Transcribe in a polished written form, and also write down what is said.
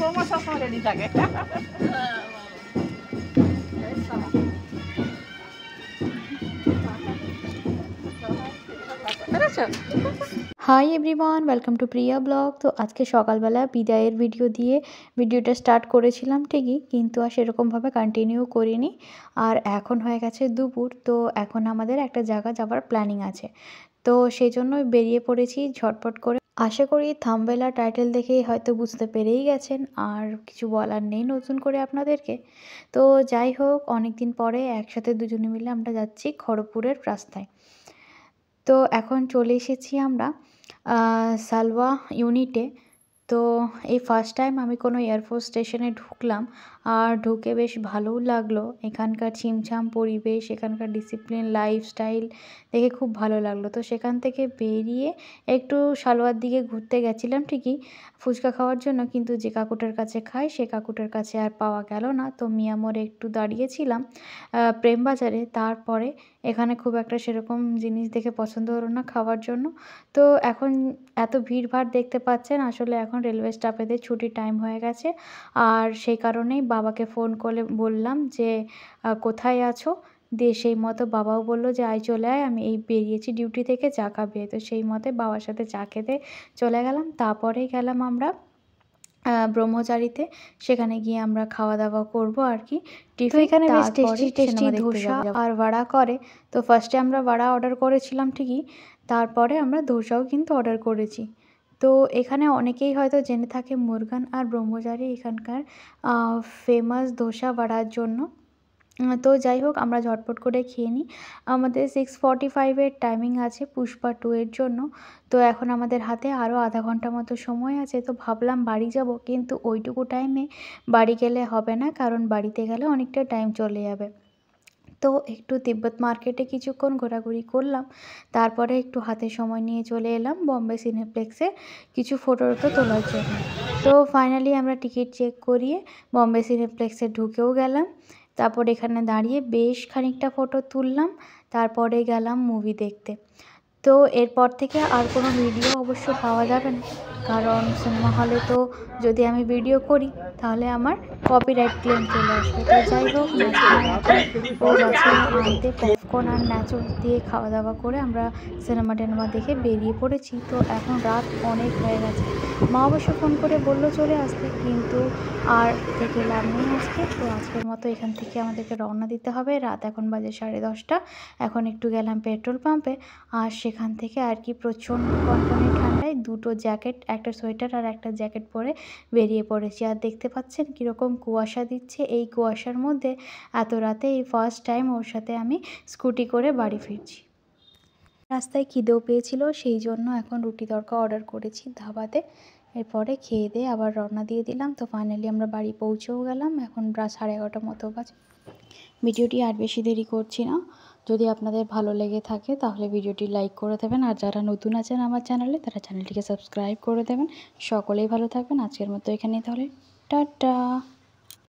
বৌমা সবসময় রেডি থাকে। Hi everyone, welcome to Priya blog. তো আজকে সকালবেলা বিদায়ের ভিডিও দিয়ে ভিডিওটা স্টার্ট করেছিলাম ঠিকই, কিন্তু আর সেরকমভাবে কন্টিনিউ করিনি। আর এখন হয়ে গেছে দুপুর, তো এখন আমাদের একটা জায়গা যাওয়ার প্ল্যানিং আছে, তো সেই জন্য বেরিয়ে পড়েছি ঝটপট করে। আশা করি থাম্বনেল আর টাইটেল দেখেই হয়তো বুঝতে পেরেই গেছেন, আর কিছু বলার নেই নতুন করে আপনাদেরকে। তো যাই হোক, অনেক দিন পরে একসাথে দুজনে মিলে আমরা যাচ্ছি খড়গপুরের রাস্তায়। তো এখন চলে এসেছি আমরা সালওয়া ইউনিটে। তো এই ফার্স্ট টাইম আমি কোনো এয়ারফোর্স স্টেশনে ঢুকলাম, আর ঢুকে বেশ ভালোও লাগলো। এখানকার ছিমছাম পরিবেশ, এখানকার ডিসিপ্লিন, লাইফস্টাইল দেখে খুব ভালো লাগলো। তো সেখান থেকে বেরিয়ে একটু সালোয়ার দিকে ঘুরতে গেছিলাম ঠিকই ফুচকা খাওয়ার জন্য, কিন্তু যে কাকুটার কাছে খাই সে কাকুটার কাছে আর পাওয়া গেল না। তো মিয়ামোড়ে একটু দাঁড়িয়েছিলাম প্রেমবাজারে। তারপরে এখানে খুব একটা সেরকম জিনিস দেখে পছন্দ হলো না খাওয়ার জন্য। তো এখন এত ভিড়ভাড় দেখতে পাচ্ছেন, আসলে এখন রেলওয়ে স্টাফেদের ছুটির টাইম হয়ে গেছে। আর সেই কারণেই বাবাকে ফোন করে বললাম যে কোথায় আছো, দিয়ে সেই মতো বাবাও বললো যে আয় চলে আয়, আমি এই বেরিয়েছি ডিউটি থেকে, চা খাবে। তো সেই মতে বাবার সাথে চা খেতে চলে গেলাম। তারপরে গেলাম আমরা ব্রহ্মচারীতে, সেখানে গিয়ে আমরা খাওয়া দাওয়া করবো আর কি টিফিন। এখানে বেশ টেস্টি টেস্টি ধোসা আর বড়া করে। তো ফার্স্টে আমরা বড়া অর্ডার করেছিলাম ঠিকই, তারপরে আমরা ধোসাও কিন্তু অর্ডার করেছি। তো এখানে অনেকেই হয়তো জেনে থাকে মুরগান আর ব্রহ্মচারী এখানকার ফেমাস ধোসা বড়ার জন্য। তো যাই হোক, আমরা ঝটপট করে খেয়ে নিই। আমাদের 6:45-এর টাইমিং আছে পুষ্পা 2 এর জন্য। তো এখন আমাদের হাতে আরও আধা ঘন্টা মতো সময় আছে। তো ভাবলাম বাড়ি যাব, কিন্তু ওইটুকু টাইমে বাড়ি গেলে হবে না, কারণ বাড়িতে গেলে অনেকটা টাইম চলে যাবে। তো একটু তিব্বত মার্কেটে কিছুক্ষণ ঘোরাঘুরি করলাম, তারপরে একটু হাতে সময় নিয়ে চলে এলাম বম্বে সিনেপ্লেক্সে কিছু ফটো তোলার জন্য। তো ফাইনালি আমরা টিকিট চেক করিয়ে বম্বে সিনেপ্লেক্সে ঢুকেও গেলাম। তারপর এখানে দাঁড়িয়ে বেশ খানিকটা ফটো তুললাম, তারপরে গেলাম মুভি দেখতে। তো এরপর থেকে আর কোনো ভিডিও অবশ্য পাওয়া যাবে না, কারণ সিনেমা হলে তো যদি আমি ভিডিও করি তাহলে আমার কপিরাইট ক্লেম চলে আসবে। তো যাই হোক, মাঝখানে ও গাছে আনতে পপকর্ন আর ন্যাচোস দিয়ে খাওয়া দাওয়া করে আমরা সিনেমা টেনেমা দেখে বেরিয়ে পড়েছি। তো এখন রাত অনেক হয়ে গেছে। মা অবশ্য ফোন করে বললো চলে আসতে, কিন্তু আর থেকে লাভ নেই আজকে। তো আজকের মতো এখান থেকে আমাদেরকে রওনা দিতে হবে। রাত এখন বাজে 10:30। এখন একটু গেলাম পেট্রোল পাম্পে, আর সেখান থেকে আর কি প্রচণ্ড কনকনে ঠান্ডায় দুটো জ্যাকেট, একটা সোয়েটার আর একটা জ্যাকেট পরে বেরিয়ে পড়েছি। আর দেখতে পাচ্ছেন কীরকম কুয়াশা দিচ্ছে। এই কুয়াশার মধ্যে এত রাতে এই ফার্স্ট টাইম ওর সাথে আমি স্কুটি করে বাড়ি ফিরছি। রাস্তায় খিদেও পেয়েছিল, সেই জন্য এখন রুটি তড়কা অর্ডার করেছি ধাবাতে। এরপরে খেয়ে দিয়ে আবার রওনা দিয়ে দিলাম। তো ফাইনালি আমরা বাড়ি পৌঁছেও গেলাম, এখন 11:30 মতো বাজে। ভিডিওটি আর বেশি দেরি করছি না। যদি আপনাদের ভালো লেগে থাকে তাহলে ভিডিওটি লাইক করে দেবেন, আর যারা নতুন আছেন আমার চ্যানেলে তারা চ্যানেলটিকে সাবস্ক্রাইব করে দেবেন। সকলেই ভালো থাকবেন। আজকের মতো এখানেই তাহলে টাটা।